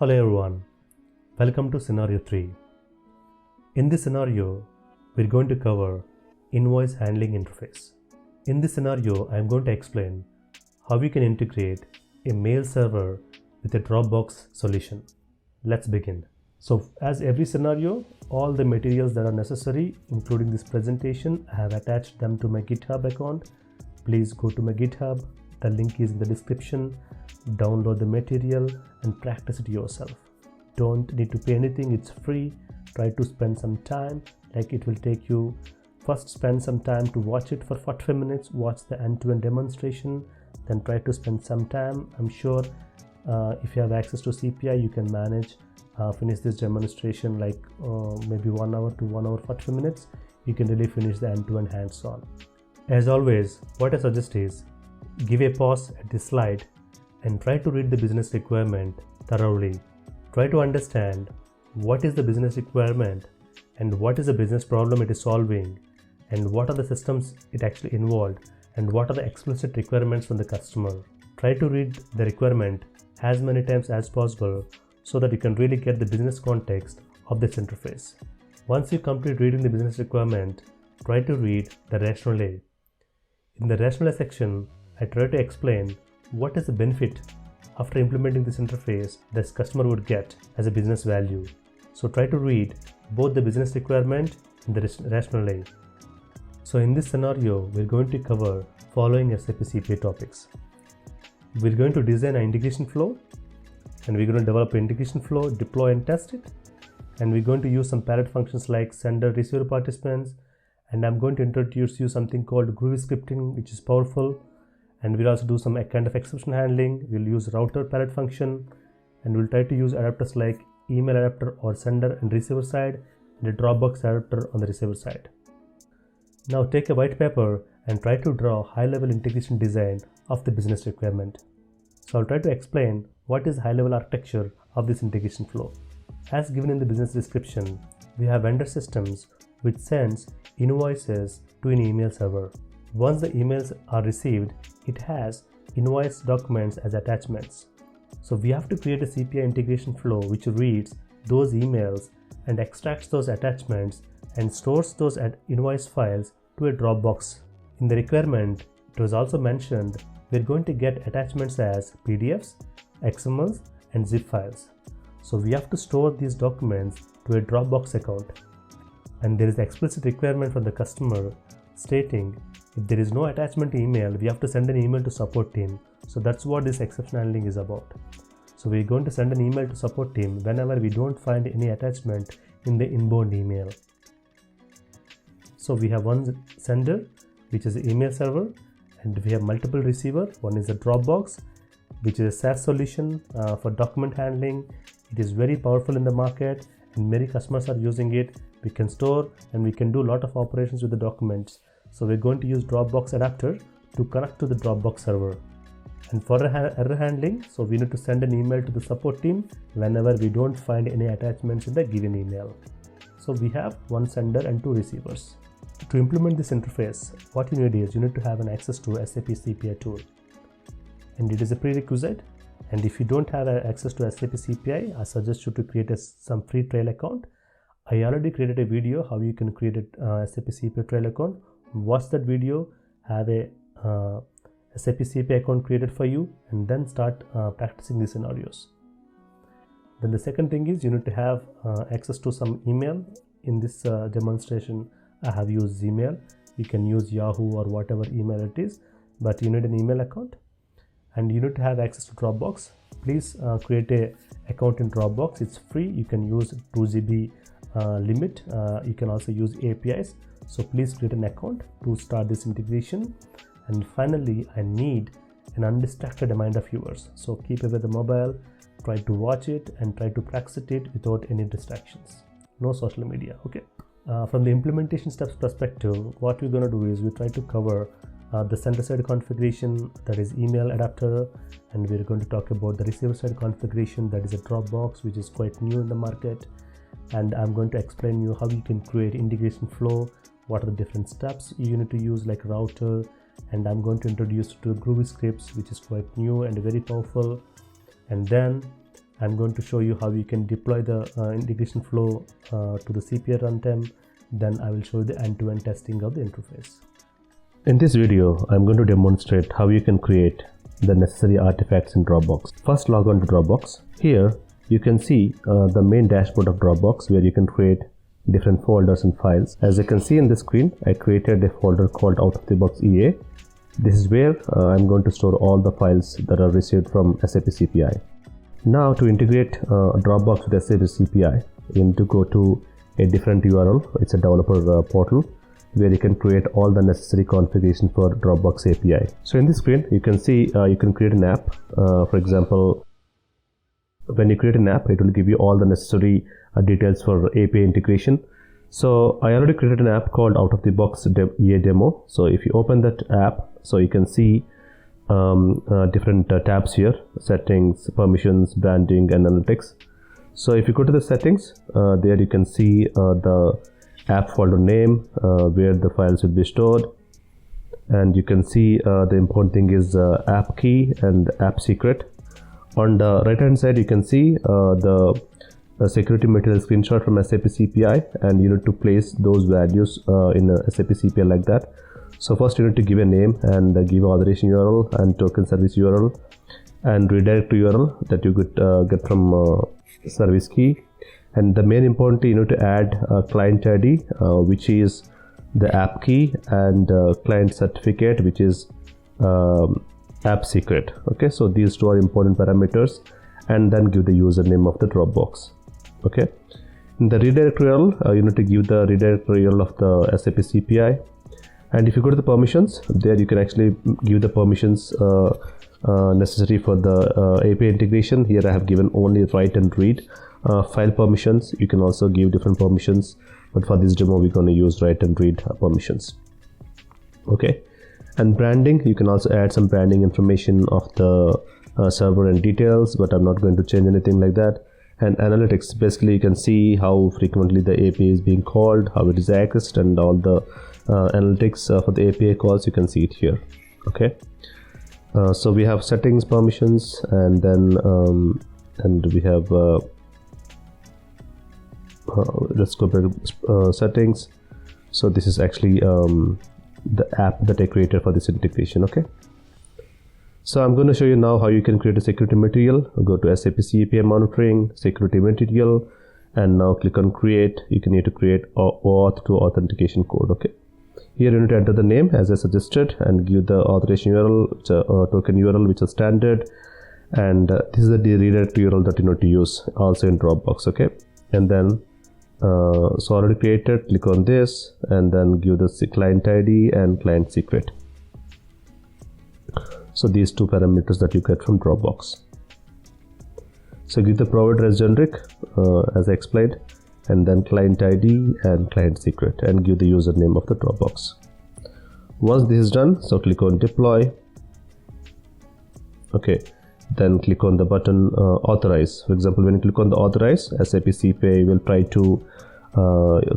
Hello everyone, welcome to scenario 3. In this scenario, we're going to cover invoice handling interface. In this scenario, I'm going to explain how we can integrate a mail server with a DropBox solution. Let's begin. So as every scenario, all the materials that are necessary, including this presentation, I have attached them to my GitHub account. Please go to my GitHub. The link is in the description. Download the material and practice it yourself. Don't need to pay anything, it's free. Try to spend some time, like it will take you. First spend some time to watch it for 45 minutes, watch the end-to-end demonstration, then try to spend some time. I'm sure if you have access to CPI, you can manage finish this demonstration like maybe 1 hour to 1 hour 45 minutes. You can really finish the end-to-end hands-on. As always, what I suggest is give a pause at this slide and try to read the business requirement thoroughly. Try to understand what is the business requirement and what is the business problem it is solving and what are the systems it actually involved and what are the explicit requirements from the customer. Try to read the requirement as many times as possible so that you can really get the business context of this interface. Once you complete reading the business requirement, try to read the rationale. In the rationale section, I try to explain what is the benefit after implementing this interface this customer would get as a business value. So try to read both the business requirement and the rationale. So in this scenario, we're going to cover following SAP CPI topics. We're going to design an integration flow, and we're going to develop an integration flow, deploy and test it. And we're going to use some parent functions like sender, receiver participants. And I'm going to introduce you something called Groovy Scripting, which is powerful. And we'll also do some kind of exception handling. We'll use router parent function, and we'll try to use adapters like email adapter or sender and receiver side, and a DropBox adapter on the receiver side. Now take a white paper and try to draw high-level integration design of the business requirement. So I'll try to explain what is high-level architecture of this integration flow. As given in the business description, we have vendor systems which sends invoices to an email server. Once the emails are received, it has invoice documents as attachments. So we have to create a CPI integration flow which reads those emails and extracts those attachments and stores those invoice files to a DropBox. In the requirement, it was also mentioned we're going to get attachments as PDFs, XMLs, and zip files. So we have to store these documents to a DropBox account. And there is explicit requirement from the customer stating if there is no attachment to email, we have to send an email to support team. So that's what this exception handling is about. So we're going to send an email to support team whenever we don't find any attachment in the inbound email. So we have one sender, which is the email server, and we have multiple receiver. One is a DropBox, which is a SaaS solution for document handling. It is very powerful in the market and many customers are using it. We can store and we can do a lot of operations with the documents. So we're going to use DropBox adapter to connect to the DropBox server. And for error handling, so we need to send an email to the support team whenever we don't find any attachments in the given email. So we have one sender and two receivers. To implement this interface, what you need is you need to have an access to SAP CPI tool. And it is a prerequisite. And if you don't have access to SAP CPI, I suggest you to create some free trial account. I already created a video how you can create a SAP CPI trial account. Watch that video, have a SAP CPI account created for you, and then start practicing these scenarios. Then the second thing is you need to have access to some email. In this demonstration, I have used Gmail. You can use Yahoo or whatever email it is, but you need an email account. And you need to have access to DropBox. Please create an account in DropBox. It's free. You can use 2 GB limit. You can also use APIs. So please create an account to start this integration. And finally, I need an undistracted mind of yours. So keep away the mobile, try to watch it and try to practice it without any distractions. No social media, okay? From the implementation steps perspective, what we're going to do is we try to cover the sender side configuration, that is email adapter, and we're going to talk about the receiver side configuration, that is a DropBox, which is quite new in the market. And I'm going to explain you how you can create integration flow, what are the different steps you need to use like router, and I'm going to introduce you to Groovy Scripts, which is quite new and very powerful. And then I'm going to show you how you can deploy the integration flow to the CPI runtime. Then I will show you the end-to-end testing of the interface. In this video, I'm going to demonstrate how you can create the necessary artifacts in Dropbox. First, log on to Dropbox. Here, you can see the main dashboard of Dropbox where you can create different folders and files. As you can see in the screen, I created a folder called outoftheboxea. This is where I'm going to store all the files that are received from SAP CPI. Now, to integrate Dropbox with SAP CPI, you need to go to a different URL. It's a developer portal where you can create all the necessary configuration for Dropbox API. So in this screen, you can see you can create an app. For example, when you create an app, it will give you all the necessary details for API integration. So I already created an app called outoftheboxea demo. So if you open that app, so you can see different tabs here: settings, permissions, branding, and analytics. So if you go to the settings, there you can see the app folder name, where the files will be stored, and you can see the important thing is app key and app secret. On the right hand side, you can see the security material screenshot from SAP CPI, and you need to place those values in SAP CPI like that. So first you need to give a name and give authorization URL and token service URL and redirect to URL that you could get from service key. And the main important thing, you need to add client ID, which is the app key, and client certificate, which is app secret. Okay, so these two are important parameters, and then give the username of the Dropbox. Okay, in the redirect URL, you need to give the redirect URL of the SAP CPI. And if you go to the permissions, there you can actually give the permissions necessary for the API integration. Here I have given only write and read file permissions. You can also give different permissions, but for this demo we're going to use write and read permissions. Okay, and branding, you can also add some branding information of the server and details, but I'm not going to change anything like that. And analytics, basically you can see how frequently the API is being called, how it is accessed, and all the analytics for the API calls. You can see it here. Okay, so we have settings, permissions, and then and we have let's go back to settings. So this is actually the app that I created for this integration. Okay, so I'm going to show you now how you can create a security material. Go to SAP CPI monitoring, security material, and now click on create. You can need to create auth to authentication code. Okay, here you need to enter the name as I suggested and give the authorization URL, token URL, which is standard, and this is the redirect URL that you need to use also in Dropbox. Okay, and then so already created, click on this and then give the client ID and client secret. So these two parameters that you get from Dropbox. So give the provider as generic as I explained, and then client ID and client secret, and give the username of the Dropbox. Once this is done, so click on deploy. Okay, then click on the button authorize. For example, when you click on the authorize, SAP CPI will try to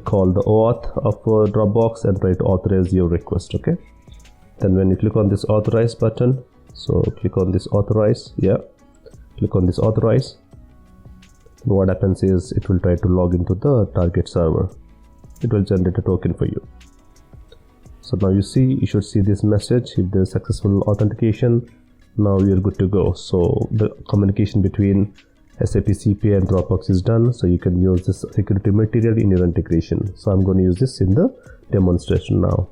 call the OAuth of Dropbox and try to authorize your request. Okay, then when you click on this authorize button, so click on this authorize, click on this authorize, what happens is it will try to log into the target server. It will generate a token for you. So now you should see this message: if there is successful authentication, now you're good to go. So the communication between SAP CPI and Dropbox is done, so you can use this security material in your integration. So I'm going to use this in the demonstration now.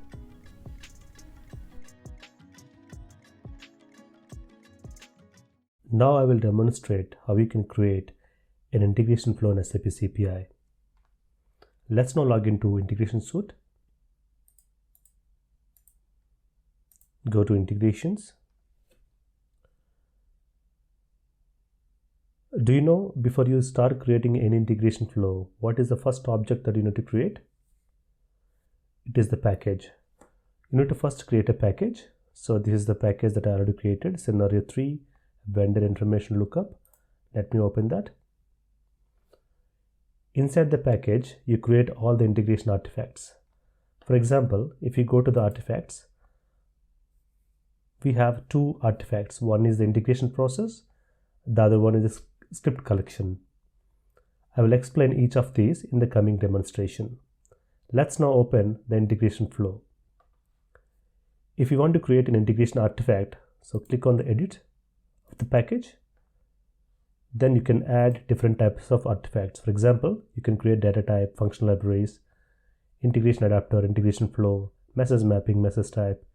Now I will demonstrate how you can create an integration flow in SAP CPI. Let's now log into Integration Suite. Go to Integrations. Do you know, before you start creating any integration flow, what is the first object that you need to create? It is the package. You need to first create a package. So this is the package that I already created, Scenario 3, Vendor Information Lookup. Let me open that. Inside the package, you create all the integration artifacts. For example, if you go to the artifacts, we have two artifacts. One is the integration process, the other one is script collection. I will explain each of these in the coming demonstration. Let's now open the integration flow. If you want to create an integration artifact, so click on the edit of the package. Then you can add different types of artifacts. For example, you can create data type, functional libraries, integration adapter, integration flow, message mapping, message type,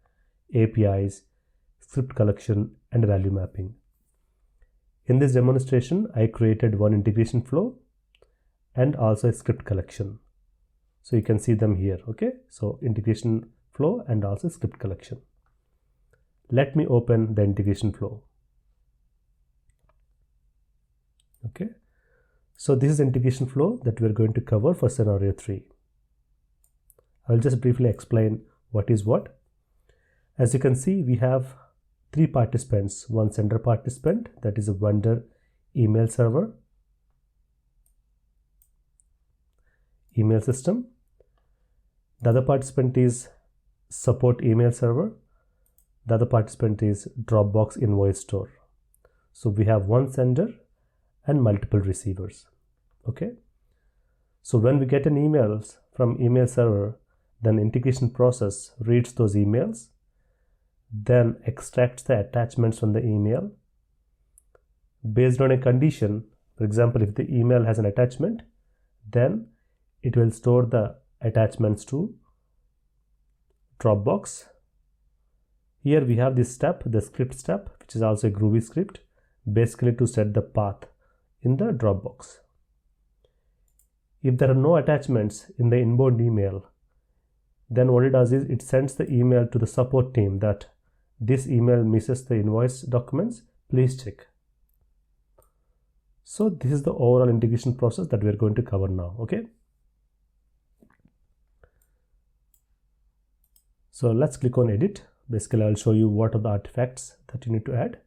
APIs, script collection, and value mapping. In this demonstration, I created one integration flow and also a script collection. So you can see them here, okay? So integration flow and also script collection. Let me open the integration flow. Okay, so this is the integration flow that we're going to cover for scenario 3. I'll just briefly explain what is what. As you can see, we have 3 participants, one sender participant, that is a vendor email server, email system. The other participant is support email server. The other participant is DropBox invoice store. So we have one sender and multiple receivers. Okay, so when we get an emails from email server, then integration process reads those emails, then extracts the attachments from the email based on a condition. For example, if the email has an attachment, then it will store the attachments to Dropbox. Here we have this step, the script step, which is also a Groovy script, basically to set the path in the Dropbox. If there are no attachments in the inbound email, then what it does is it sends the email to the support team that this email misses the invoice documents, please check. So this is the overall integration process that we are going to cover now. Okay, so let's click on edit. Basically, I'll show you what are the artifacts that you need to add.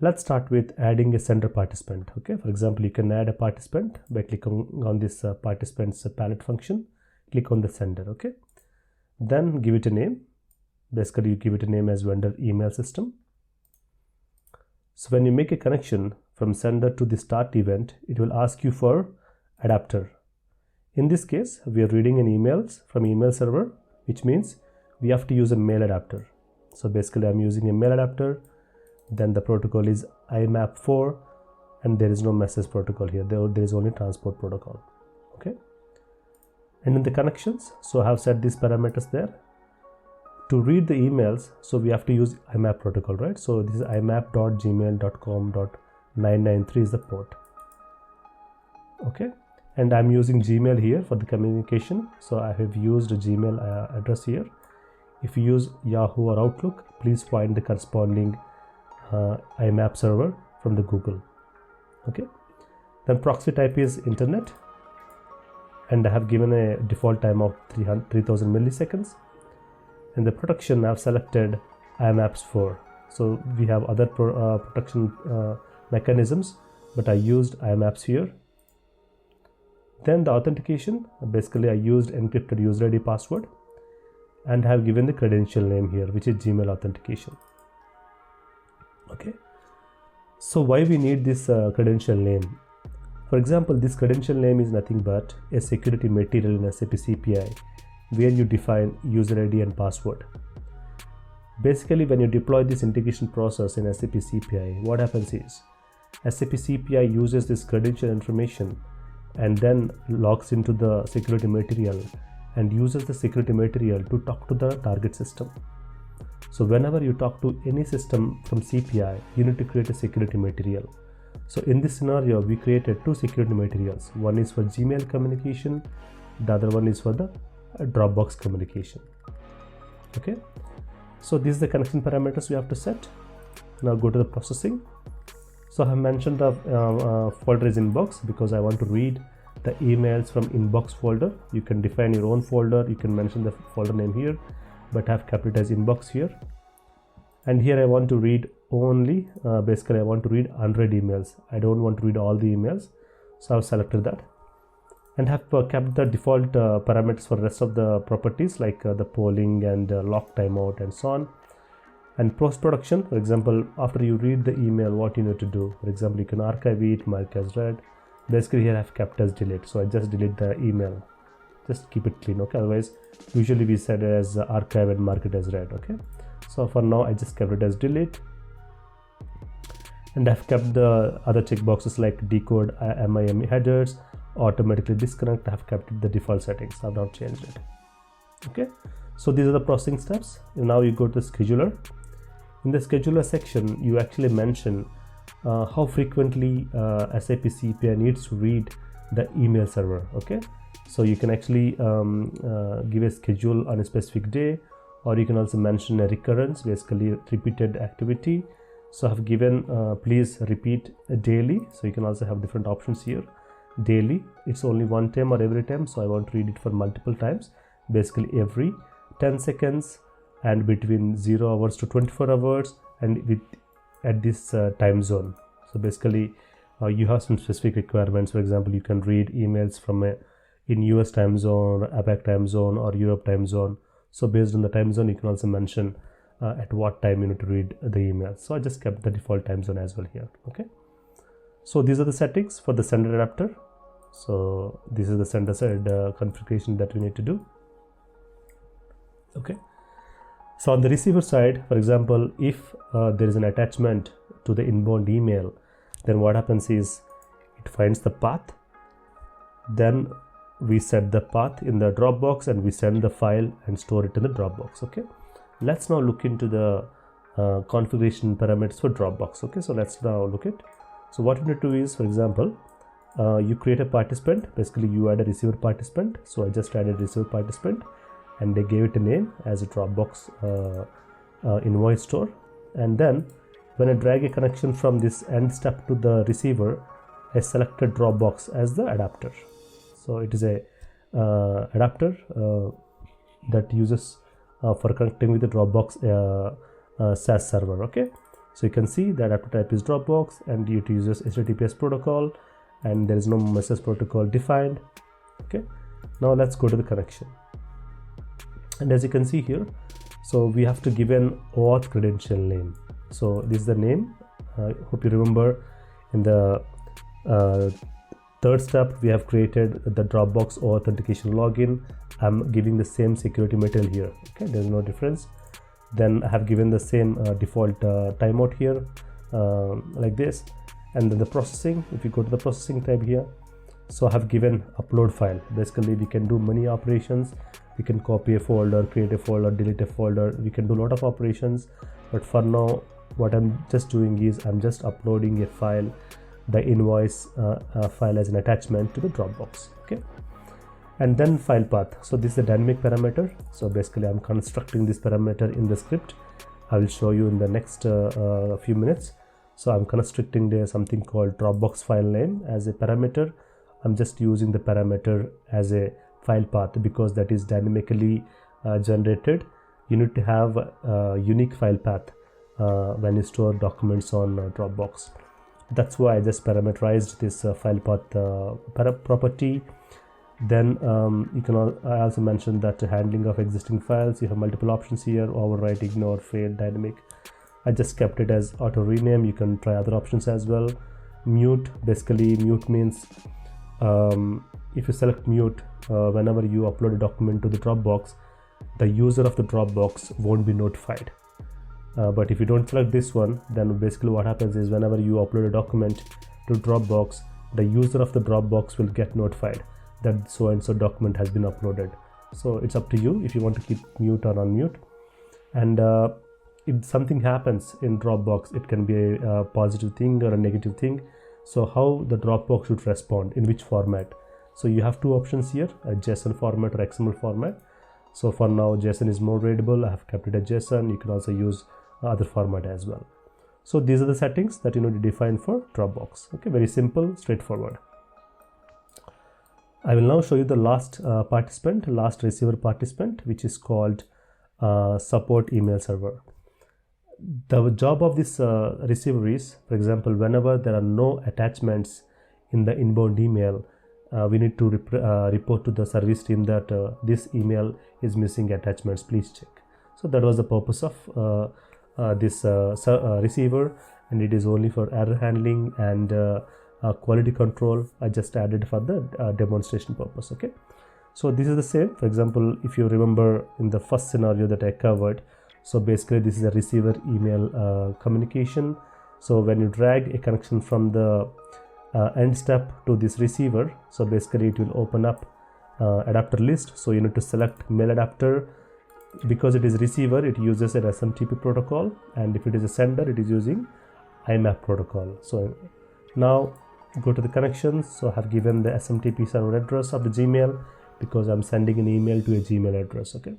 Let's start with adding a sender participant. Okay, for example, you can add a participant by clicking on this participant's palette function. Click on the sender. Okay, then give it a name. Basically, you give it a name as vendor email system. So when you make a connection from sender to the start event, it will ask you for adapter. In this case, we are reading an emails from email server, which means we have to use a mail adapter. So basically, I'm using a mail adapter. Then the protocol is IMAP4, and there is no message protocol here. There is only transport protocol. Okay, and in the connections, so I have set these parameters there. To read the emails, so we have to use IMAP protocol, right? So this is imap.gmail.com.993 is the port. Okay, and I'm using Gmail here for the communication. So I have used a Gmail address here. If you use Yahoo or Outlook, please find the corresponding IMAP server from the Google. Okay, then proxy type is internet, and I have given a default time of 3000 milliseconds. In the protection, I've selected IMAPs4. So we have other protection mechanisms, but I used IMAPs here. Then the authentication, basically I used encrypted user ID password, and have given the credential name here, which is Gmail authentication. Okay, so why we need this credential name? For example, this credential name is nothing but a security material in SAP CPI, where you define user ID and password. Basically, when you deploy this integration process in SAP CPI, what happens is SAP CPI uses this credential information and then logs into the security material and uses the security material to talk to the target system. So whenever you talk to any system from CPI, you need to create a security material. So in this scenario, we created 2 security materials. One is for Gmail communication, the other one is for the Dropbox communication. Okay, so these are the connection parameters we have to set. Now go to the processing. So I have mentioned the folder is inbox because I want to read the emails from inbox folder. You can define your own folder, you can mention the folder name here, but I have capitalized inbox here. And here I want to read only, basically I want to read 100 emails. I don't want to read all the emails. So I've selected that and have kept the default parameters for the rest of the properties like the polling and lock timeout and so on. And post-production, for example, after you read the email, what you need to do, for example, you can archive it, mark as read. Basically here I've kept as delete, so I just delete the email, just keep it clean. Okay, otherwise usually we set it as archive and mark it as read. Okay, so for now I just kept it as delete, and I've kept the other checkboxes like decode MIME headers, automatically disconnect. I've kept the default settings, I've not changed it. Okay, so these are the processing steps. Now you go to the scheduler. In the scheduler section, you actually mention how frequently SAP CPI needs to read the email server. Okay, so you can actually give a schedule on a specific day, or you can also mention a recurrence, basically repeated activity. So I've given please repeat daily, so you can also have different options here. Daily, it's only one time or every time, so I want to read it for multiple times, basically every 10 seconds and between 0 hours to 24 hours and with at this time zone. So basically you have some specific requirements. For example, you can read emails from in US time zone, APAC time zone, or Europe time zone. So based on the time zone, you can also mention at what time you need to read the email. So I just kept the default time zone as well here. Okay, so these are the settings for the sender adapter. So this is the sender side configuration that we need to do. Okay, so on the receiver side, for example, if there is an attachment to the inbound email, then what happens is it finds the path, then we set the path in the Dropbox and we send the file and store it in the Dropbox. Okay, let's now look into the configuration parameters for Dropbox. Okay, so let's now look at. So what you need to do is, for example, you create a participant. Basically you add a receiver participant. So I just added receiver participant and they gave it a name as a Dropbox invoice store. And then when I drag a connection from this end step to the receiver, I selected Dropbox as the adapter. So it is a adapter that uses for connecting with the Dropbox SaaS server. Okay, so you can see the adapter type is Dropbox and it uses HTTPS protocol and there is no message protocol defined. Okay, now let's go to the connection. And as you can see here, so we have to give an auth credential name. So this is the name. I hope you remember in the third step we have created the Dropbox authentication login. I'm giving the same security material here. Okay, there's no difference. Then I have given the same default timeout here like this. And then the processing, if you go to the processing tab here, so I have given upload file. Basically we can do many operations. We can copy a folder, create a folder, delete a folder. We can do a lot of operations, but for now what I'm just doing is I'm just uploading a file, the invoice file as an attachment to the Dropbox. Okay, and then file path. So this is a dynamic parameter. So basically I'm constructing this parameter in the script. I will show you in the next few minutes. So I'm constructing there something called Dropbox file name as a parameter. I'm just using the parameter as a file path because that is dynamically generated. You need to have a unique file path when you store documents on Dropbox. That's why I just parameterized this file path property. Then I also mentioned that handling of existing files, you have multiple options here: overwrite, ignore, fade, dynamic. I just kept it as auto rename. You can try other options as well. Mute, basically mute means if you select mute whenever you upload a document to the Dropbox, the user of the Dropbox won't be notified. But if you don't select this one, then basically what happens is whenever you upload a document to Dropbox, the user of the Dropbox will get notified that so and so document has been uploaded. So it's up to you if you want to keep mute or unmute. And if something happens in Dropbox, it can be a positive thing or a negative thing. So how the Dropbox should respond, in which format? So you have two options here, a JSON format or XML format. So for now JSON is more readable. I have kept it as JSON. You can also use other format as well. So these are the settings that you need to define for Dropbox. Okay, very simple, straightforward. I will now show you the last participant, last receiver participant, which is called support email server. The job of this receiver is, for example, whenever there are no attachments in the inbound email, we need to report to the service team that this email is missing attachments, please check. So that was the purpose of this receiver, and it is only for error handling and quality control. I just added for the demonstration purpose. Okay, so this is the same. For example, if you remember in the first scenario that I covered, so basically this is a receiver email communication. So when you drag a connection from the end step to this receiver, so basically it will open up adapter list. So you need to select mail adapter. Because it is receiver, it uses an SMTP protocol, and if it is a sender, it is using IMAP protocol. So now go to the connections. So I have given the SMTP server address of the Gmail because I'm sending an email to a Gmail address. Okay,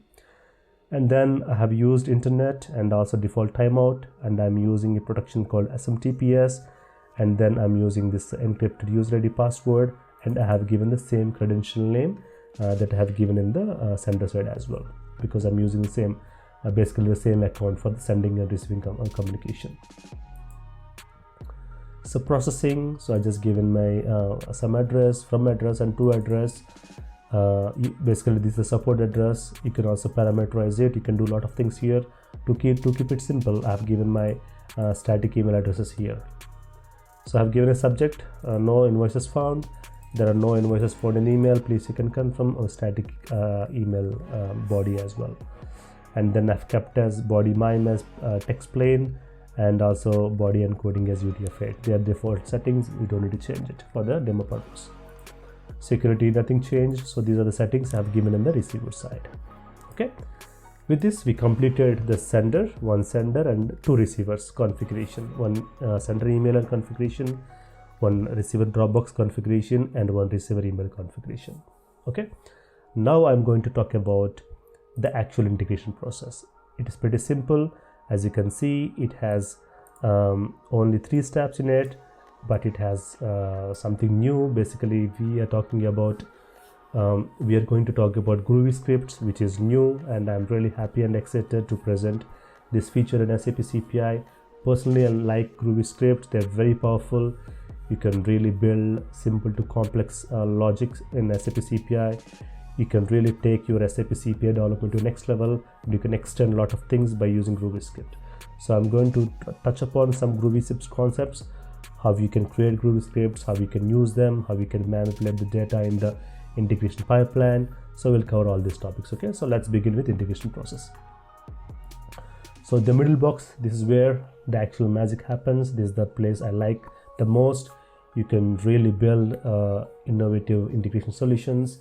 and then I have used internet and also default timeout, and I'm using a protection called SMTPS, and then I'm using this encrypted user ID password, and I have given the same credential name that I have given in the sender side as well, because I'm using the same basically the same account for the sending and receiving communication. So processing, so I just given my some address, from address, and to address. Basically this is the support address. You can also parameterize it. You can do a lot of things here. To keep it simple, I have given my static email addresses here. So I have given a subject, no invoices found. There are no invoices found in email. Please you can confirm a static email body as well. And then I've kept as body mime as text plain, and also body encoding as UTF-8. They are default settings. We don't need to change it for the demo purpose. Security, nothing changed. So these are the settings I have given in the receiver side. Okay. With this, we completed the sender, one sender and two receivers configuration, one sender emailer configuration, one receiver Dropbox configuration, and one receiver email configuration. Okay. Now I'm going to talk about the actual integration process. It is pretty simple. As you can see, it has only 3 steps in it, but it has something new. Basically, we are talking about we are going to talk about Groovy Scripts, which is new, and I'm really happy and excited to present this feature in SAP CPI. Personally, I like Groovy Scripts. They're very powerful. You can really build simple to complex logics in SAP CPI. You can really take your SAP CPI development to the next level, and you can extend a lot of things by using Groovy Script. So I'm going to touch upon some Groovy Scripts concepts, how you can create Groovy Scripts, how you can use them, how you can manipulate the data in the integration pipeline. So we'll cover all these topics. Okay, so let's begin with integration process. So the middle box, this is where the actual magic happens. This is the place I like the most. You can really build innovative integration solutions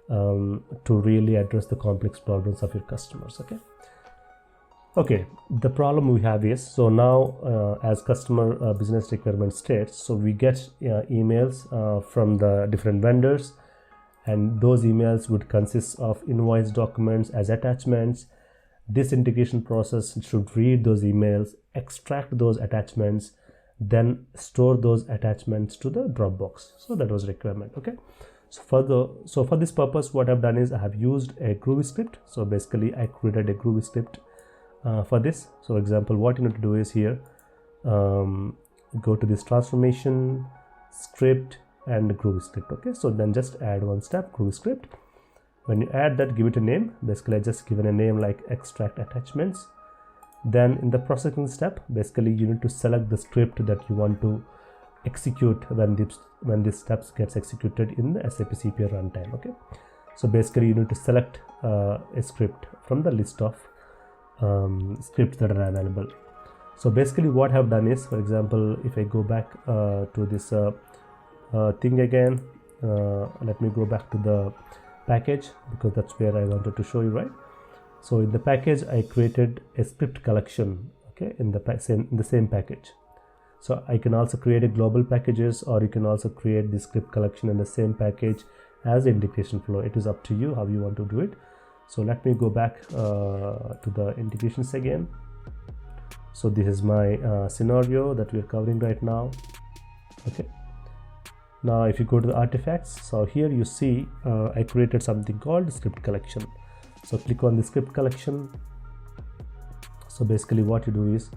to really address the complex problems of your customers. Okay, the problem we have is, so now as customer business requirement states, so we get emails from the different vendors, and those emails would consist of invoice documents as attachments. This integration process should read those emails, extract those attachments, then store those attachments to the Dropbox. So that was requirement. Okay, so for this purpose, what I've done is I have used a Groovy script. So basically I created a Groovy script for this. So example, what you need to do is here, go to this transformation script and Groovy script. Okay, so then just add one step, Groovy script. When you add that, give it a name. Basically I just given a name like extract attachments. Then in the processing step, basically you need to select the script that you want to execute when this steps gets executed in the SAP CPI runtime. Okay, so basically you need to select a script from the list of scripts that are available. So basically what I have done is, for example, if I go back to this thing again, let me go back to the package, because that's where I wanted to show you, right? So in the package I created a script collection, okay, in the same package. So I can also create a global packages, or you can also create the script collection in the same package as the integration flow. It is up to you how you want to do it. So let me go back to the integrations again. So this is my scenario that we are covering right now. Okay, now if you go to the artifacts, so here you see I created something called script collection. So click on the script collection. So basically what you do is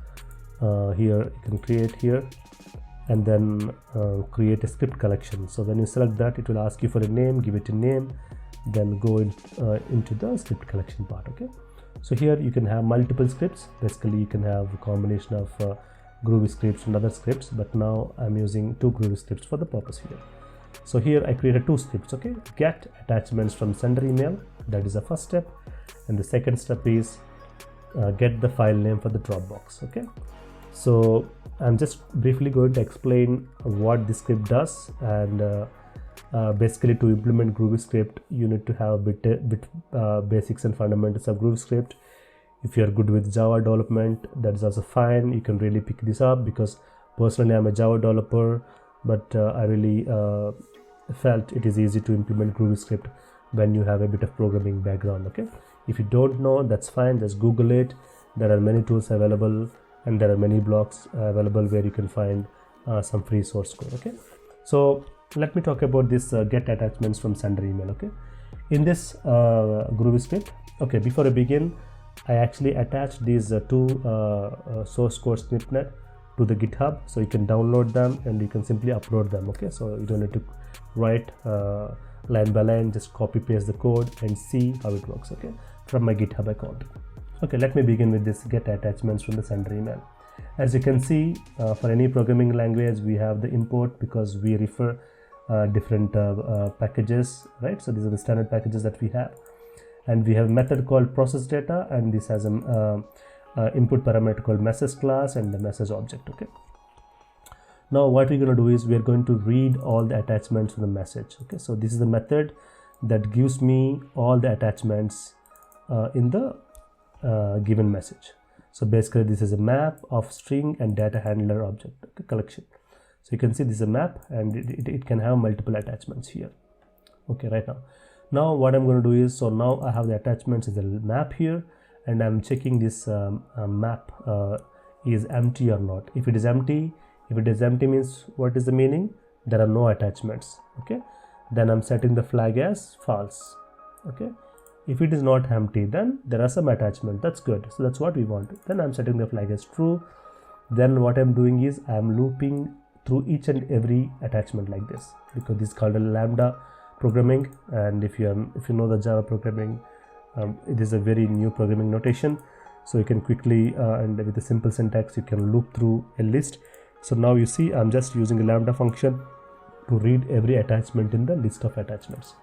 here you can create here, and then create a script collection. So when you select that, it will ask you for a name, give it a name, then go into the script collection part. Okay, So here you can have multiple scripts. Basically you can have a combination of Groovy scripts and other scripts, but now I'm using 2 Groovy scripts for the purpose here. So here I created 2 scripts. Okay, get attachments from sender email, that is the first step, and the second step is get the file name for the Dropbox. Okay, so I'm just briefly going to explain what this script does, and basically to implement Groovy Script you need to have basics and fundamentals of Groovy Script. If you are good with Java development, that is also fine. You can really pick this up, because personally I'm a Java developer, but I really felt it is easy to implement Groovy Script when you have a bit of programming background. Okay, if you don't know, that's fine, just Google it. There are many tools available, and there are many blogs available where you can find some free source code. Okay, so let me talk about this get attachments from sender email. Okay, in this Groovy Script, okay, before I begin, I actually attached these 2 source code snippet to the GitHub, so you can download them and you can simply upload them. Okay, so you don't need to write line by line, just copy paste the code and see how it works. Okay, from my GitHub account. Okay, let me begin with this get attachments from the sender email. As you can see, for any programming language we have the import, because we refer different packages, right? So these are the standard packages that we have, and we have a method called process data, and this has an input parameter called message class and the message object. Okay, now what we're going to do is we're going to read all the attachments to the message. Okay, so this is the method that gives me all the attachments in the given message. So basically this is a map of string and data handler object, okay, collection. So you can see this is a map, and it can have multiple attachments here. Okay, right now what I'm going to do is, so now I have the attachments as a map here, and I'm checking this map is empty or not. If it is empty means what is the meaning? There are no attachments. Okay, then I'm setting the flag as false. Okay, if it is not empty, then there are some attachment. That's good, so that's what we want. Then I'm setting the flag as true. Then what I'm doing is I'm looping through each and every attachment like this, because this is called a lambda programming, and if you know the Java programming, it is a very new programming notation, so you can quickly and with a simple syntax you can loop through a list. So now you see I'm just using a lambda function to read every attachment in the list of attachments.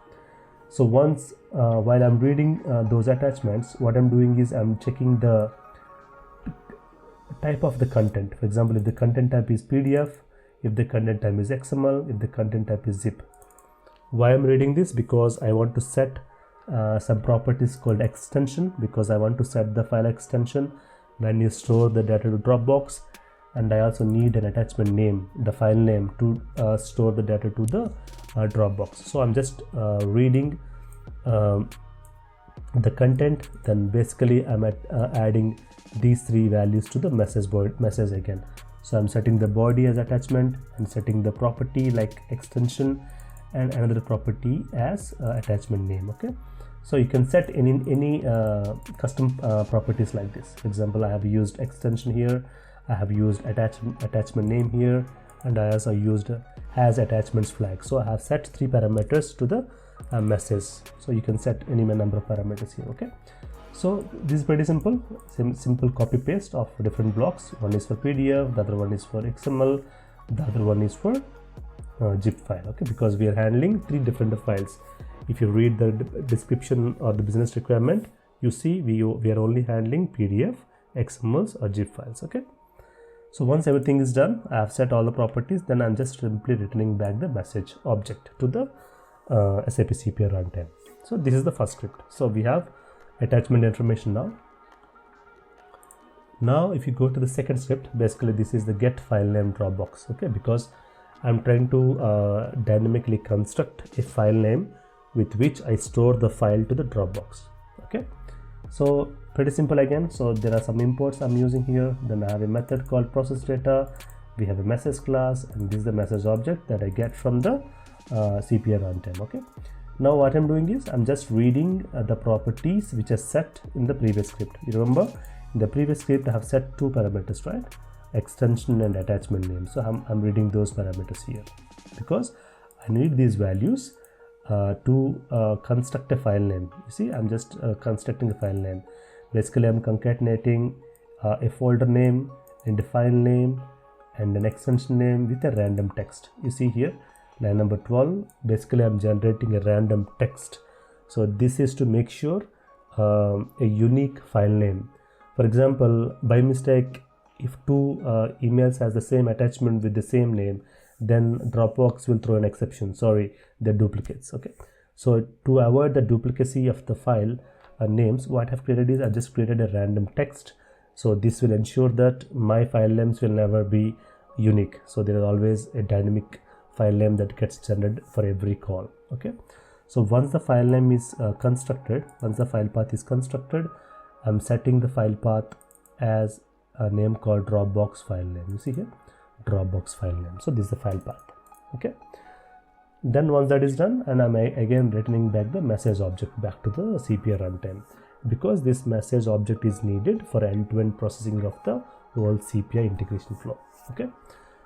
So once while I'm reading those attachments, what I'm doing is I'm checking the type of the content. For example, if the content type is PDF, if the content type is XML, if the content type is zip. Why I'm reading this? Because I want to set some properties called extension, because I want to set the file extension when you store the data to Dropbox, and I also need an attachment name, the file name, to store the data to the Dropbox. So I'm just reading the content, then basically I'm adding these 3 values to the message again. So I'm setting the body as attachment and setting the property like extension and another property as attachment name. Okay, so you can set any custom properties like this. For example, I have used extension here, I have used attachment name here, and I also used has attachments flag. So I have set 3 parameters to the message. So you can set any number of parameters here. Okay, so this is pretty simple. Simple copy paste of different blocks. One is for PDF, the other one is for XML, the other one is for zip file. Okay, because we are handling 3 different files. If you read the description or the business requirement, you see we are only handling PDF, XMLs or zip files. Okay, so once everything is done, I have set all the properties, then I'm just simply returning back the message object to the SAP CPI runtime. So this is the first script. So we have attachment information now. Now if you go to the second script, basically this is the get file name Dropbox. Okay, because I'm trying to dynamically construct a file name with which I store the file to the Dropbox. Okay, so pretty simple again. So there are some imports I'm using here. Then I have a method called process data. We have a message class, and this is the message object that I get from the CPI runtime. Okay, now what I'm doing is I'm just reading the properties which are set in the previous script. You remember in the previous script I have set 2 parameters, right? Extension and attachment name. So I'm reading those parameters here because I need these values to construct a file name. You see, I'm just constructing a file name. Basically I'm concatenating a folder name and a file name and an extension name with a random text. You see here line number 12, basically I'm generating a random text. So this is to make sure a unique file name. For example, by mistake, if two emails has the same attachment with the same name, then Dropbox will throw an exception. Sorry, they're duplicates. Okay, so to avoid the duplicacy of the file names, what I've created is I just created a random text. So this will ensure that my file names will never be unique. So there is always a dynamic file name that gets generated for every call. Okay, so once the file name is constructed, once the file path is constructed, I'm setting the file path as a name called Dropbox file name. You see here, Dropbox file name. So this is the file path. Okay, then once that is done, and I'm again returning back the message object back to the CPI runtime, because this message object is needed for end-to-end processing of the whole CPI integration flow. Okay,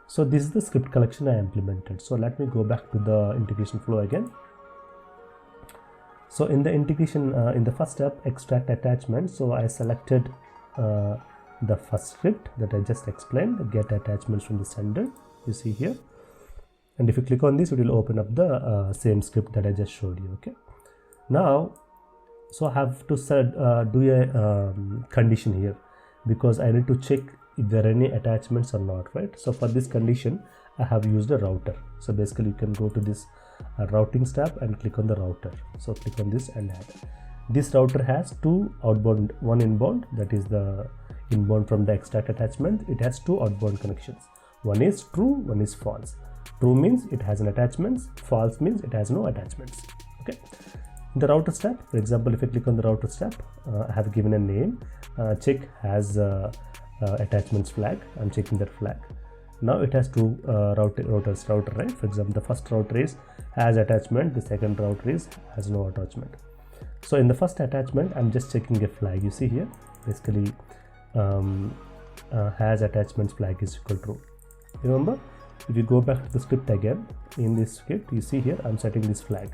so this is the script collection I implemented. So let me go back to the integration flow again. So in the integration, in the first step, extract attachment. So I selected the first script that I just explained, get attachments from the sender. You see here, and if you click on this, it will open up the same script that I just showed you. Okay, now, so I have to do a condition here, because I need to check if there are any attachments or not, right? So for this condition, I have used a router. So basically you can go to this routing tab and click on the router. So click on this and add. This router has two outbound, one inbound, that is the inbound from the extract attachment. It has two outbound connections. One is true, one is false. True means it has an attachments, false means it has no attachments. Okay. In the router step, for example, if I click on the router step, I have given a name, check has attachments flag. I'm checking that flag. Now it has two router, right? For example, the first router is has attachment, the second router is has no attachment. So in the first attachment, I'm just checking a flag. You see here, basically has attachments flag is equal to true. Remember, if you go back to the script again, in this script, you see here, I'm setting this flag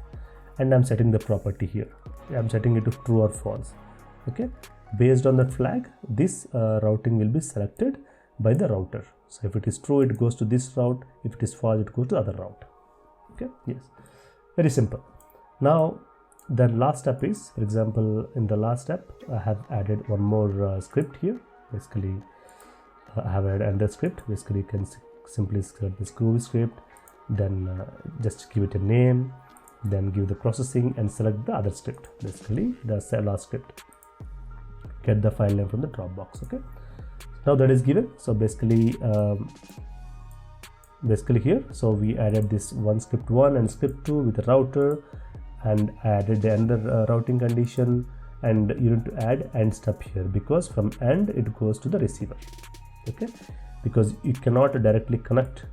and I'm setting the property here. I'm setting it to true or false. Okay, based on that flag, this routing will be selected by the router. So if it is true, it goes to this route. If it is false, it goes to the other route. Okay, yes, very simple. Now the last step is, for example, in the last step, I have added one more script here. Basically, I have added another script. Basically, you can simply select this Groovy Script, then just give it a name, then give the processing and select the other script. Basically, the last script. Get the file name from the Dropbox. Okay. Now that is given. So basically here, so we added this one script 1 and script 2 with the router, and added the another routing condition, and you need to add end step here, because from end it goes to the receiver. Okay, because you cannot directly connect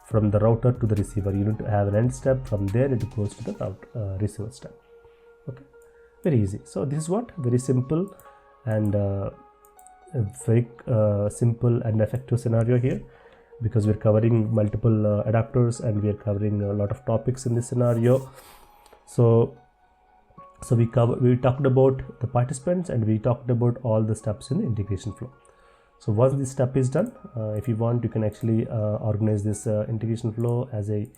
from the router to the receiver. You need to have an end step. From there it goes to the receiver step. Okay, very easy. So this is what, very simple and a very simple and effective scenario here, because we're covering multiple adapters and we're covering a lot of topics in this scenario. So we talked about the participants, and we talked about all the steps in the integration flow. So once this step is done, if you want, you can actually organize this integration flow as I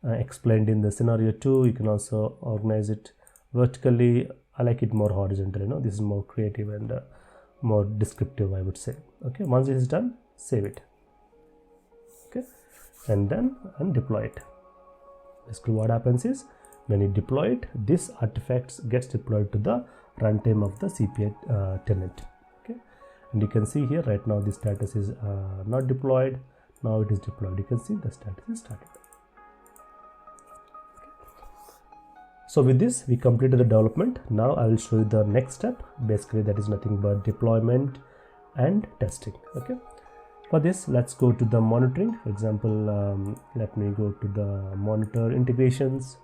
explained in the scenario 2. You can also organize it vertically. I like it more horizontal. This is more creative and more descriptive, I would say. Okay, once it is done, save it. Okay, and then deploy it. Basically, what happens is, when you deploy it, this artifact gets deployed to the runtime of the CPI tenant. Okay, and you can see here right now the status is not deployed. Now it is deployed. You can see the status is started. So with this, we completed the development. Now I will show you the next step. Basically, that is nothing but deployment and testing. Okay, for this, let's go to the monitoring. For example, let me go to the monitor integrations.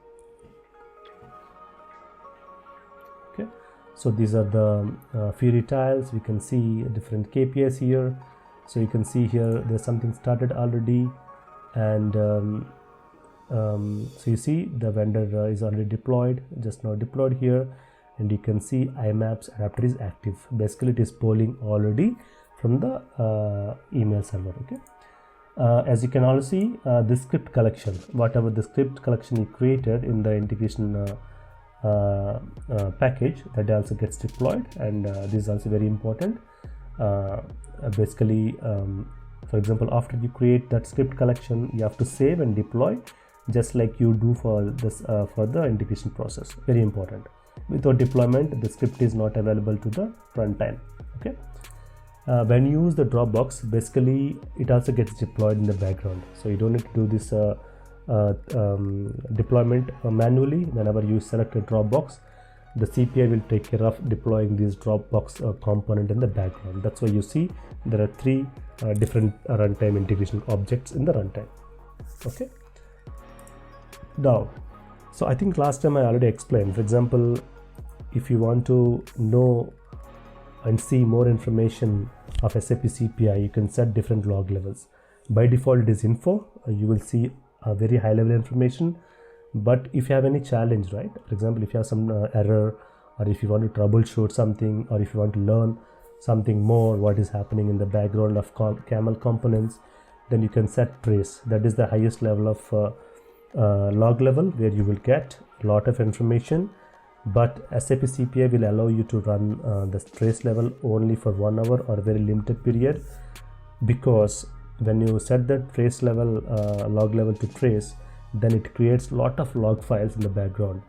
Okay, so these are the Fury tiles. We can see different KPIs here. So you can see here there's something started already, and so you see the vendor is already deployed, just now deployed here, and you can see IMAPS adapter is active. Basically it is polling already from the email server. Okay, as you can also see, the script collection, whatever the script collection you created in the integration package, that also gets deployed, and this is also very important. Basically, for example, after you create that script collection, you have to save and deploy, just like you do for this for the integration process. Very important. Without deployment, the script is not available to the runtime. Okay. When you use the DropBox, basically it also gets deployed in the background, so you don't need to do this deployment manually. Whenever you select a DropBox, the CPI will take care of deploying this DropBox component in the background. That's why you see there are three different runtime integration objects in the runtime. Okay. Now, so I think last time I already explained. For example, if you want to know and see more information of SAP CPI, you can set different log levels. By default it is info. You will see a very high level information, but if you have any challenge, right, for example, if you have some error, or if you want to troubleshoot something, or if you want to learn something more what is happening in the background of camel components, then you can set trace. That is the highest level of log level, where you will get a lot of information, but SAP CPI will allow you to run the trace level only for 1 hour or a very limited period, because when you set the trace level log level to trace, then it creates a lot of log files in the background.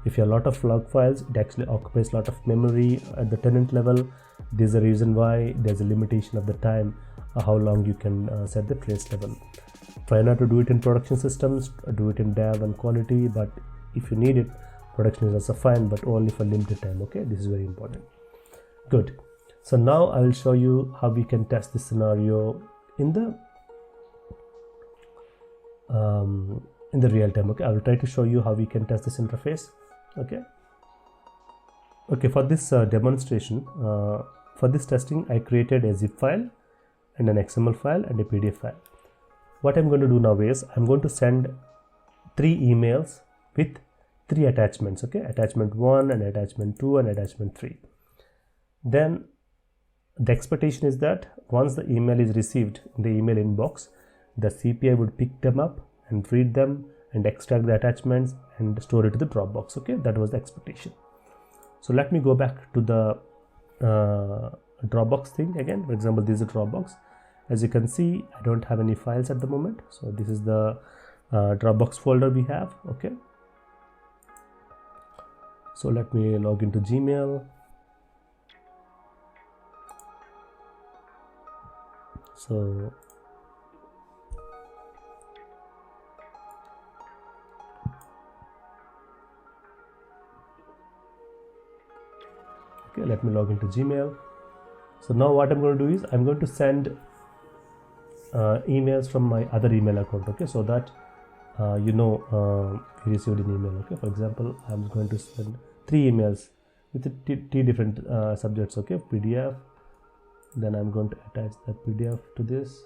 If you have a lot of log files, it actually occupies a lot of memory at the tenant level. This is the reason why there's a limitation of the time how long you can set the trace level. Try not to do it in production systems, do it in dev and quality, but if you need it, production is also fine, but only for limited time. Okay, this is very important. Good. So now I will show you how we can test this scenario in the real time. Okay, I will try to show you how we can test this interface. Okay, for this demonstration, for this testing, I created a zip file and an XML file and a PDF file. What I'm going to do now is I'm going to send 3 emails with 3 attachments. Okay, attachment 1 and attachment 2 and attachment 3. Then the expectation is that once the email is received in the email inbox, the CPI would pick them up and read them and extract the attachments and store it to the DropBox. Okay, that was the expectation. So let me go back to the DropBox thing again. For example, this is a DropBox. As you can see, I don't have any files at the moment, so this is the DropBox folder we have. Okay, so let me log into Gmail. So okay, let me log into Gmail. So now what I'm going to do is I'm going to send emails from my other email account. Okay, so that you know we received an email. Okay, for example, I'm going to send 3 emails with 3 different subjects. Okay, PDF. Then I'm going to attach the PDF to this.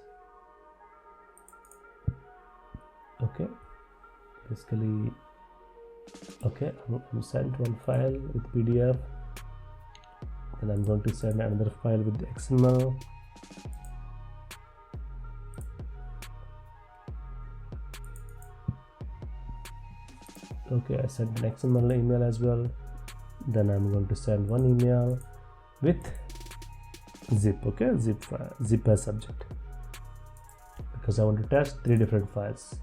Okay, basically, okay, I'm sent one file with PDF, and I'm going to send another file with the XML. Okay, I sent an XML email as well. Then I'm going to send one email with zip. Okay, zip file, zip as subject, because I want to test 3 different files.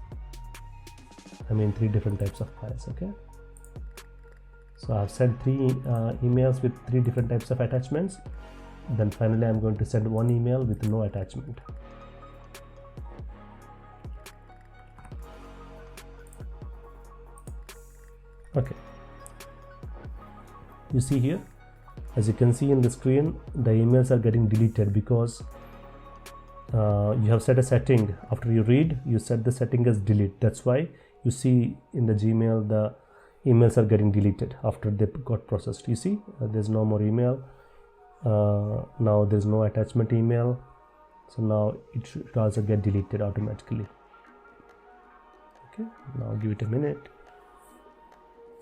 I mean 3 different types of files. Okay, so I've sent 3 emails with 3 different types of attachments. Then finally I'm going to send one email with no attachment. Okay, you see here, as you can see in the screen, the emails are getting deleted because you have set a setting. After you read, you set the setting as delete. That's why you see in the Gmail the emails are getting deleted after they got processed. You see, there's no more email. Now there's no attachment email, so now it should also get deleted automatically. Okay, now give it a minute.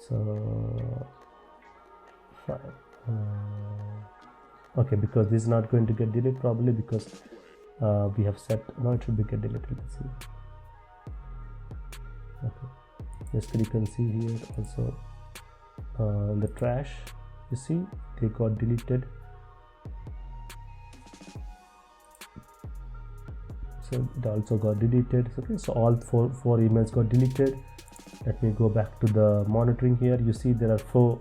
So fine. Okay, because this is not going to get deleted probably because we have set, now it should be get deleted. Let's see. Okay, basically you can see here also in the trash, you see they got deleted. So it also got deleted. Okay, so all four emails got deleted. Let me go back to the monitoring here. You see there are four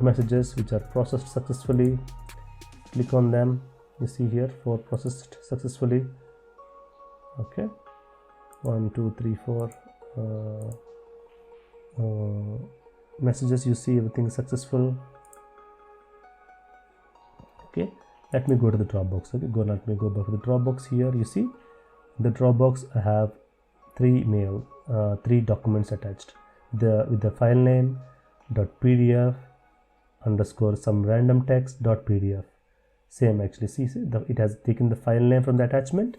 messages which are processed successfully. Click on them. You see here 4 processed successfully. Okay, 1 2 3 4 messages. You see everything is successful. Okay, let me go to the Dropbox. Okay, let me go back to the Dropbox. Here you see the Dropbox, I have 3 documents attached. With the file name .pdf _ some random text .pdf. Same actually. See, it has taken the file name from the attachment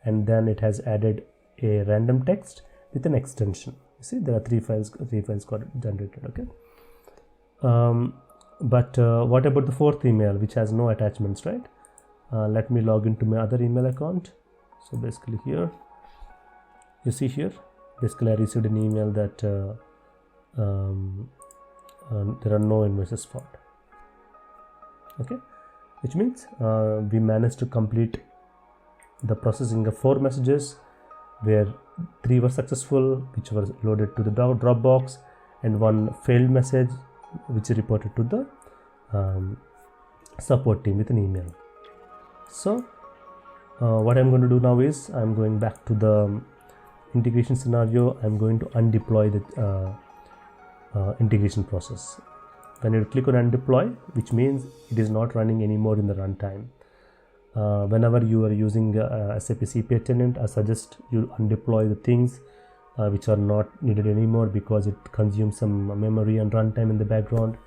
and then it has added a random text with an extension. You see there are 3 files got generated. Okay. But what about the 4th email which has no attachments, right? Let me log into my other email account. So basically here you see here basically I received an email that there are no invoices found. Okay, which means we managed to complete the processing of 4 messages where 3 were successful, which were loaded to the Dropbox, and 1 failed message which is reported to the support team with an email. So what I'm going to do now is I'm going back to the integration scenario. I'm going to undeploy the integration process. When you click on undeploy, which means it is not running anymore in the runtime. Whenever you are using SAP CPI tenant, I suggest you undeploy the things which are not needed anymore because it consumes some memory and runtime in the background.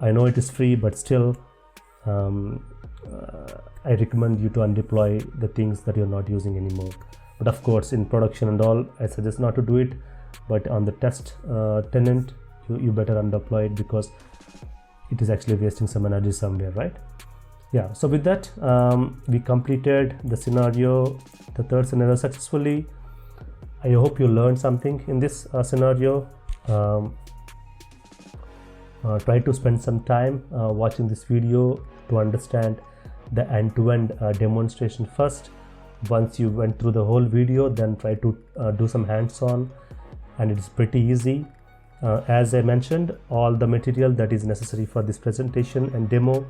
I know it is free, but still I recommend you to undeploy the things that you're not using anymore. But of course in production and all, I suggest not to do it, but on the test tenant you better undeploy it because it is actually wasting some energy somewhere, right? Yeah, so with that we completed the scenario, the 3rd scenario successfully. I hope you learned something in this scenario. Try to spend some time watching this video to understand the end-to-end demonstration first. Once you went through the whole video, then try to do some hands-on, and it is pretty easy. As I mentioned, all the material that is necessary for this presentation and demo,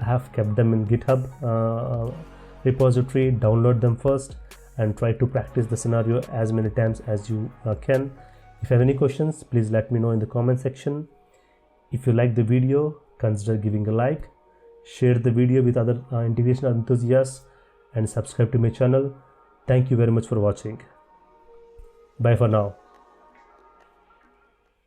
I have kept them in GitHub repository. Download them first and try to practice the scenario as many times as you can. If you have any questions, please let me know in the comment section. If you like the video, consider giving a like, share the video with other integration enthusiasts, and subscribe to my channel. Thank you very much for watching. Bye for now.